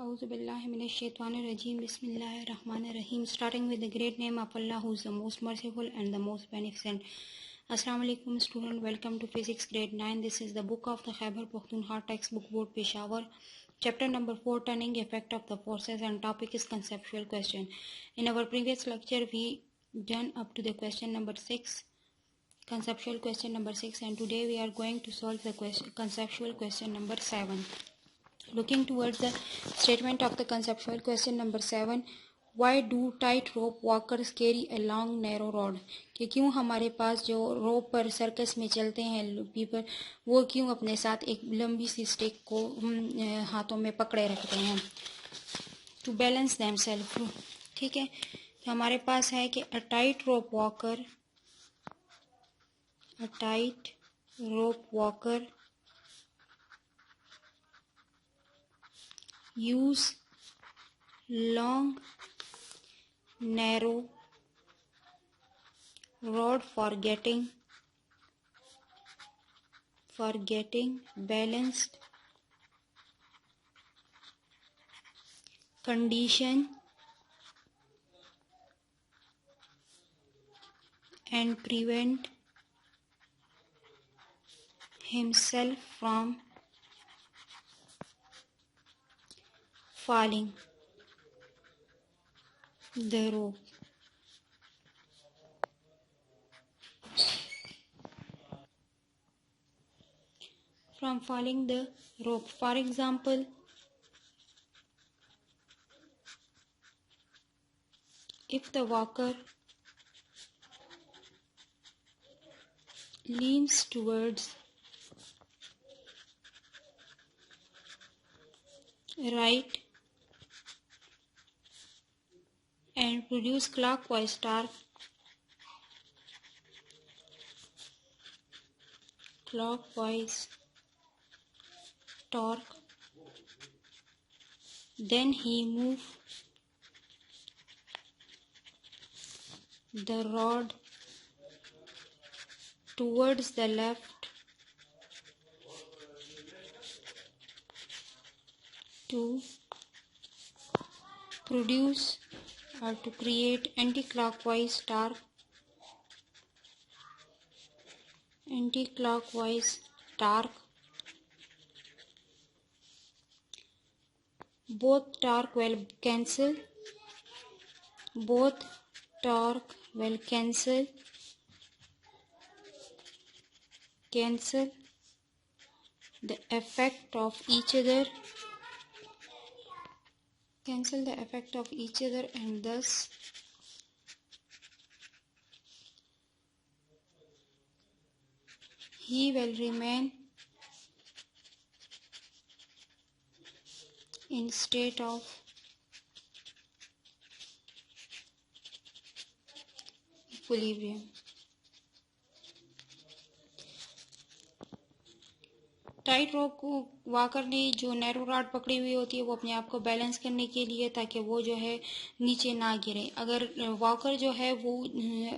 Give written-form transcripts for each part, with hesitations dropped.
Auzubillahiminash-shaytanir-rajim. Bismillahir-rahmanir-rahim. Starting with the great name of Allah, who is the most merciful and the most beneficent. Assalamu alaikum, student. Welcome to Physics Grade 9. This is the book of the Khyber Pakhtunkhwa textbook board Peshawar. Chapter number 4, Turning Effect of the Forces, and topic is conceptual question. In our previous lecture, we done up to the question number 6, conceptual question number 6, and today we are going to solve the conceptual question number 7. Looking towards the statement of the conceptual question number 7, why do tightrope walkers carry a long narrow rod? कि क्यों हमारे पास जो रोप पर circus में चलते हैं पीपर, वो क्यों अपने साथ एक लंबी सी स्टिक को हाथों में पकड़े रखते हैं? To balance themselves. ठीक है, तो हमारे पास है कि a tight rope walker use long narrow rod for getting balanced condition and prevent himself from falling the rope. For example, if the walker leans towards right and produce clockwise torque, then he move the rod towards the left to produce or to create anti-clockwise torque. Both torque will cancel the effect of each other, and thus he will remain in state of equilibrium. Tight rope walker ने जो narrow rod पकड़ी हुई होती है वो अपने आप को बैलेंस करने के लिए, ताकि वो जो है नीचे ना गिरे. अगर वॉकर जो है वो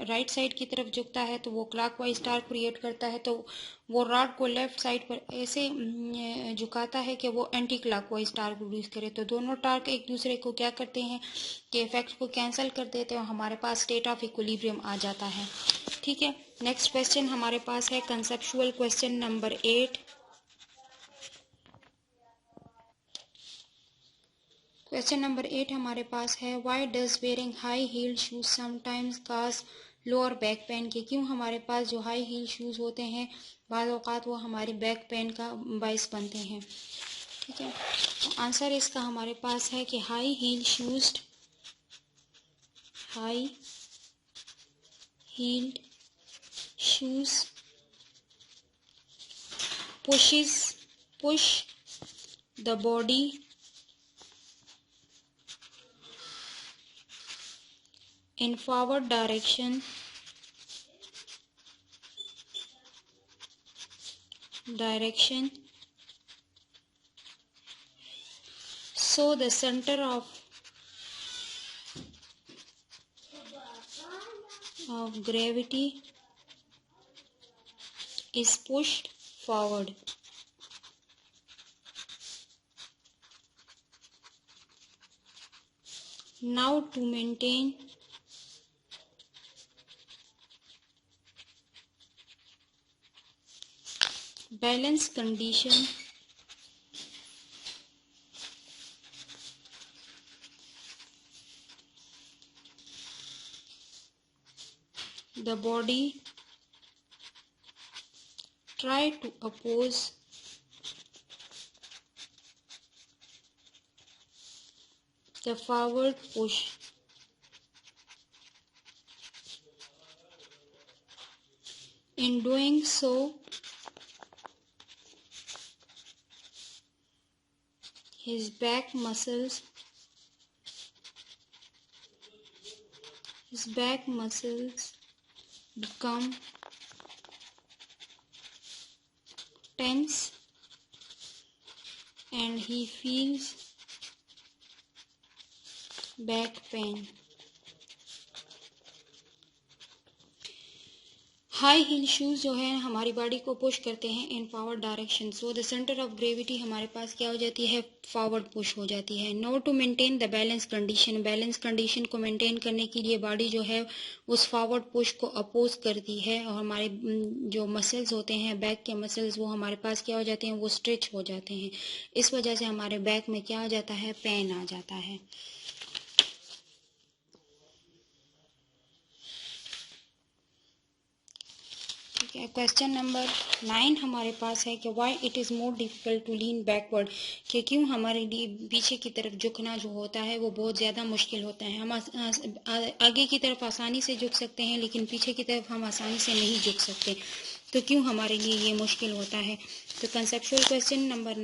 राइट साइड की तरफ झुकता है तो वो क्लॉकवाइज टार्क क्रिएट करता है, तो वो रॉड को लेफ्ट साइड पर ऐसे झुकाता है कि वो एंटी क्लॉकवाइज टार्क प्रोड्यूस करे. तो दोनों टार्क एक दूसरे को क्या करते हैं कि इफेक्ट को कैंसिल कर देते हैं और हमारे पास स्टेट ऑफ इक्विलिब्रियम आ जाता है. ठीक है, नेक्स्ट क्वेश्चन हमारे पास है conceptual question number 8. Question number 8 हमारे पास है, why does wearing high heeled shoes sometimes cause lower back pain? के क्यों हमारे पास जो हाई हील शूज़ होते हैं बाज़ औक़ात वो हमारी बैक पेन का बाइस बनते हैं. ठीक है, तो आंसर इसका हमारे पास है कि high heeled shoes push the body in forward direction so the center of gravity is pushed forward. Now to maintain balance condition, the body try to oppose the forward push. In doing so, his back muscles become tense and he feels back pain. High heel shoes जो है हमारी body को push करते हैं in forward direction, so the centre of gravity हमारे पास क्या हो जाती है, फॉरवर्ड पुश हो जाती है. No to maintain the balance condition को मेंटेन करने के लिए बॉडी जो है उस फॉरवर्ड पुश को अपोज करती है और हमारे जो मसल्स होते हैं बैक के मसल्स वो हमारे पास क्या हो जाते हैं, वो स्ट्रेच हो जाते हैं. इस वजह से हमारे बैक में क्या आ जाता है, पेन आ जाता है. क्वेश्चन नंबर 9 हमारे पास है कि why it is more difficult to lean backward, कि क्यों हमारे लिए पीछे की तरफ झुकना जो होता है वो बहुत ज़्यादा मुश्किल होता है. हम आगे की तरफ आसानी से झुक सकते हैं लेकिन पीछे की तरफ हम आसानी से नहीं झुक सकते, तो क्यों हमारे लिए ये मुश्किल होता है. तो कंसेप्चुअल क्वेश्चन नंबर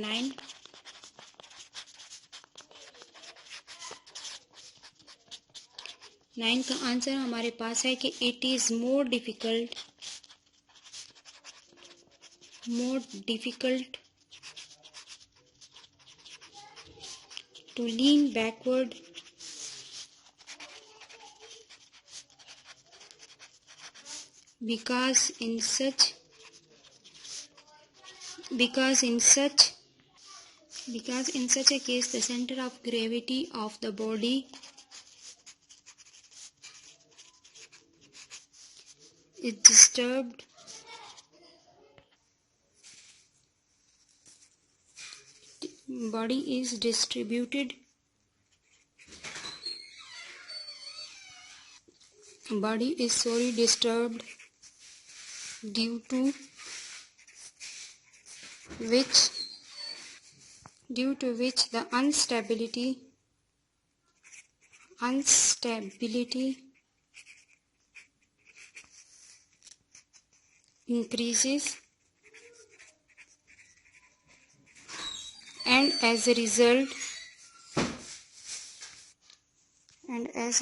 9 का आंसर हमारे पास है कि it is more difficult to lean backward because in such a case the center of gravity of the body is disturbed distributed due to which the instability increases, and as a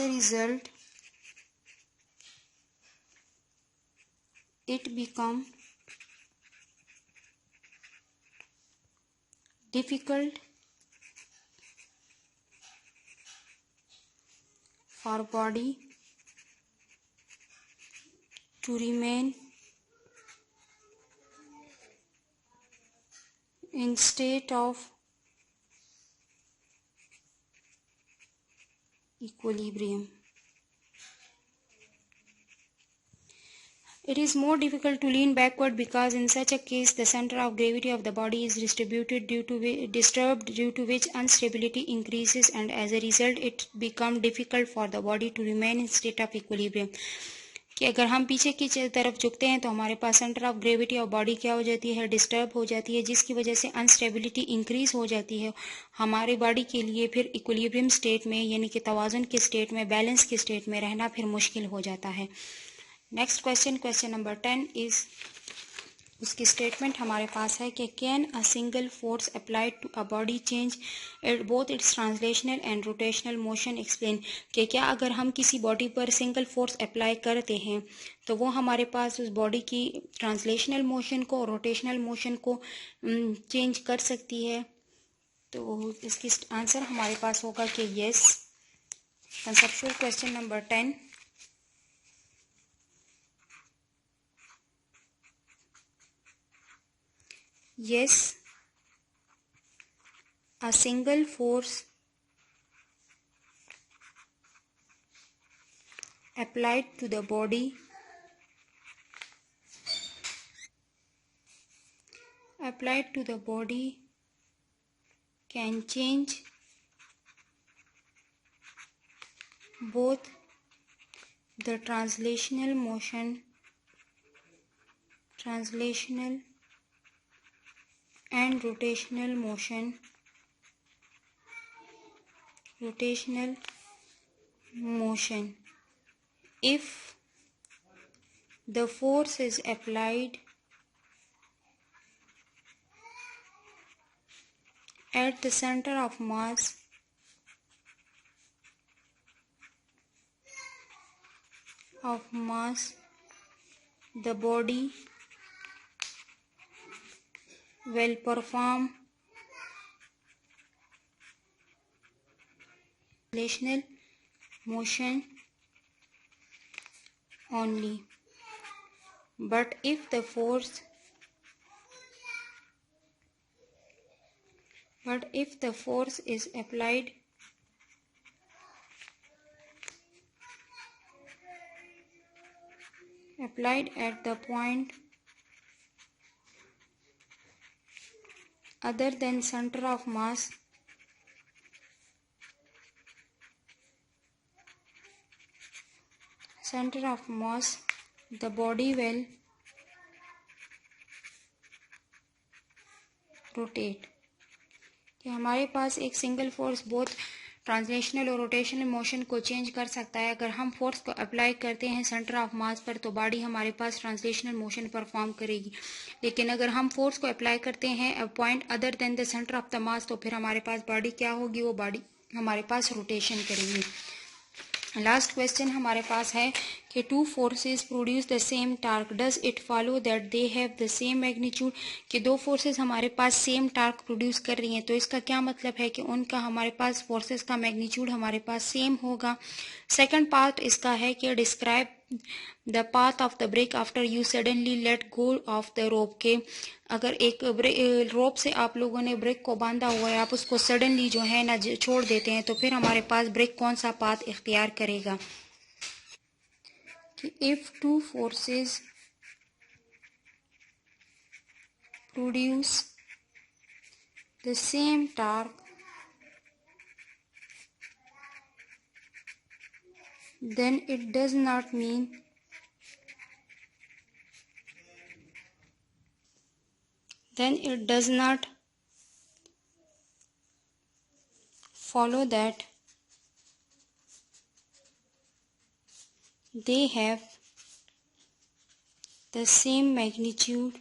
result it becomes difficult for body to remain in state of equilibrium. It is more difficult to lean backward because in such a case the center of gravity of the body is disturbed due to which instability increases, and as a result it becomes difficult for the body to remain in state of equilibrium. कि अगर हम पीछे की तरफ झुकते हैं तो हमारे पास centre of gravity of body क्या हो जाती है, डिस्टर्ब हो जाती है, जिसकी वजह से अनस्टेबिलिटी इंक्रीज हो जाती है. हमारी बॉडी के लिए फिर इक्विलिब्रियम स्टेट में यानी कि तवाज़ुन के स्टेट में, बैलेंस के स्टेट में रहना फिर मुश्किल हो जाता है. नेक्स्ट क्वेश्चन नंबर 10 इज, उसकी स्टेटमेंट हमारे पास है कि can a single force applied to a body change both its translational and rotational motion. Explain, कि क्या अगर हम किसी बॉडी पर सिंगल फोर्स अप्लाई करते हैं तो वो हमारे पास उस बॉडी की ट्रांसलेशनल मोशन को और रोटेशनल मोशन को चेंज कर सकती है. तो इसकी आंसर हमारे पास होगा कि yes. Conceptual question number 10, yes, a single force applied to the body can change both the translational and rotational motion if the force is applied at the center of mass the body will perform translational motion only. But if the force is applied at the point other than center of mass, the body will rotate. कि हमारे पास एक single force बहुत translational और rotational motion को change कर सकता है. अगर हम फोर्स को अप्लाई करते हैं सेंटर ऑफ मास पर तो बॉडी हमारे पास ट्रांसलेशनल मोशन परफॉर्म करेगी. लेकिन अगर हम फोर्स को अप्लाई करते हैं point other than the centre of the mass तो फिर हमारे पास बॉडी क्या होगी, वो बॉडी हमारे पास रोटेशन करेगी. लास्ट क्वेश्चन हमारे पास है कि two forces produce the same torque, does it follow that they have the same magnitude. कि दो फोर्सेस हमारे पास सेम टार्क प्रोड्यूस कर रही हैं तो इसका क्या मतलब है कि उनका हमारे पास फोर्सेस का मैग्नीट्यूड हमारे पास सेम होगा. सेकंड पार्ट इसका है कि describe the path of the break after you suddenly let go of the rope. के अगर एक रोप से आप लोगों ने ब्रेक को बांधा हुआ है, आप उसको सडनली जो है ना छोड़ देते हैं तो फिर हमारे पास ब्रेक कौन सा पाथ इख्तियार करेगा. कि if two forces produce the same torque then it does not follow that they have the same magnitude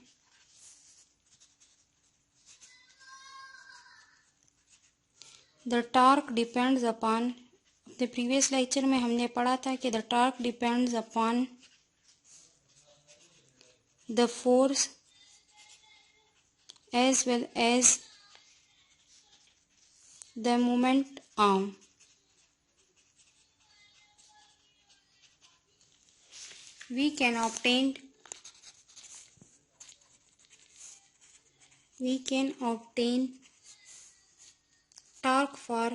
the torque depends upon. The previous lecture में हमने पढ़ा था कि the torque depends upon the force as well as the moment arm. We can obtain torque for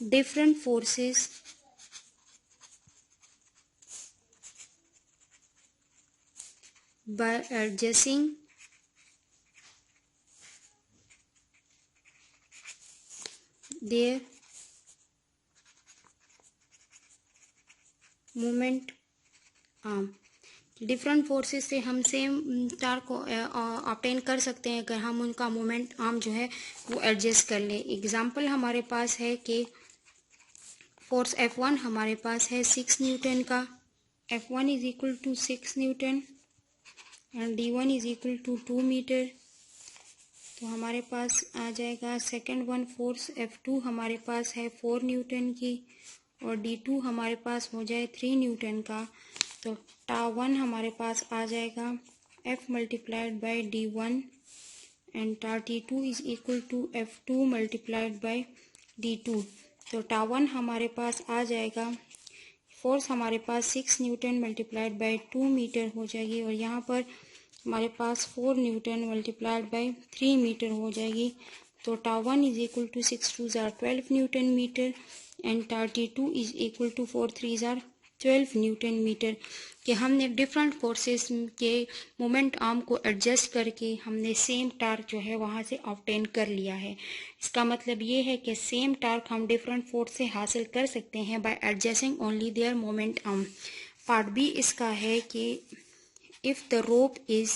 different forces by adjusting their moment arm. Different forces से हम same torque को obtain कर सकते हैं अगर हम उनका मोमेंट आर्म जो है वो एडजस्ट कर लें. एग्जांपल हमारे पास है कि फोर्स F1 हमारे पास है 6 न्यूटन का. F1 is equal to 6 newton and D1 is equal to 2 metre. तो हमारे पास आ जाएगा सेकंड वन फोर्स F2 हमारे पास है 4 न्यूटन की और D2 हमारे पास हो जाए 3 न्यूटन का. तो टा1 हमारे पास आ जाएगा F multiplied by D1 and टा T2 is equal to F2 multiplied by D2. तो टा1 हमारे पास आ जाएगा, फोर्स हमारे पास 6 न्यूटन मल्टीप्लाइड बाई 2 मीटर हो जाएगी और यहाँ पर हमारे पास 4 न्यूटन मल्टीप्लाइड बाई 3 मीटर हो जाएगी. तो τ1 इज इक्वल टू 6 2 ज़ार 12 newton metre and τ2 is equal to 4 3 ज़ार 12 न्यूटन मीटर। कि हमने डिफरेंट फोर्सेस के मोमेंट आर्म को एडजस्ट करके हमने सेम टार्क जो है वहाँ से ऑब्टेन कर लिया है। इसका मतलब ये है कि सेम टार्क हम डिफरेंट फोर्स से हासिल कर सकते हैं by adjusting only their moment arm. Part B इसका है कि if the rope is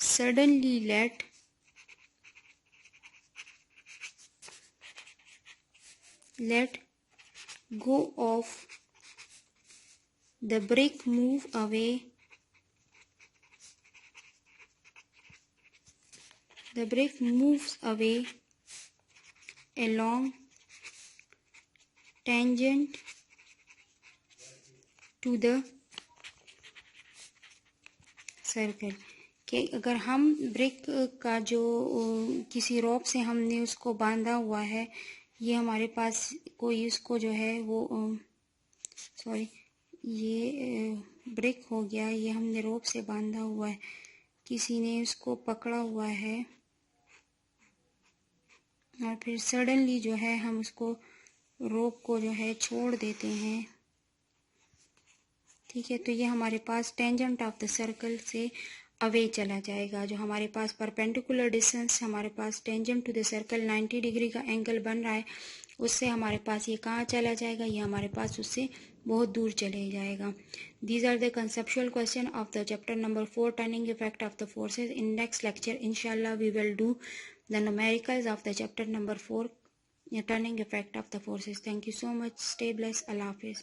suddenly let go of the brick move away along tangent to the circle. कि अगर हम ब्रिक का जो किसी रोप से हमने उसको बांधा हुआ है, ये हमारे पास कोई उसको जो है वो सॉरी ये ब्रिक हो गया, ये हमने रोप से बांधा हुआ है, किसी ने उसको पकड़ा हुआ है और फिर सडनली जो है हम उसको रोप को जो है छोड़ देते हैं। ठीक है, तो ये हमारे पास टेंजेंट ऑफ द सर्कल से अवे चला जाएगा। जो हमारे पास परपेंडिकुलर डिस्टेंस हमारे पास tangent to the circle 90 degree का एंगल बन रहा है, उससे हमारे पास ये कहाँ चला जाएगा, ये हमारे पास उससे बहुत दूर चले जाएगा। These are the conceptual question of the chapter number 4 turning effect of the forces. In next lecture इंशाल्लाह we will do the numericals of the chapter number 4 turning effect of the forces. Thank you so much, stay blessed, अल्लाह हाफिज़।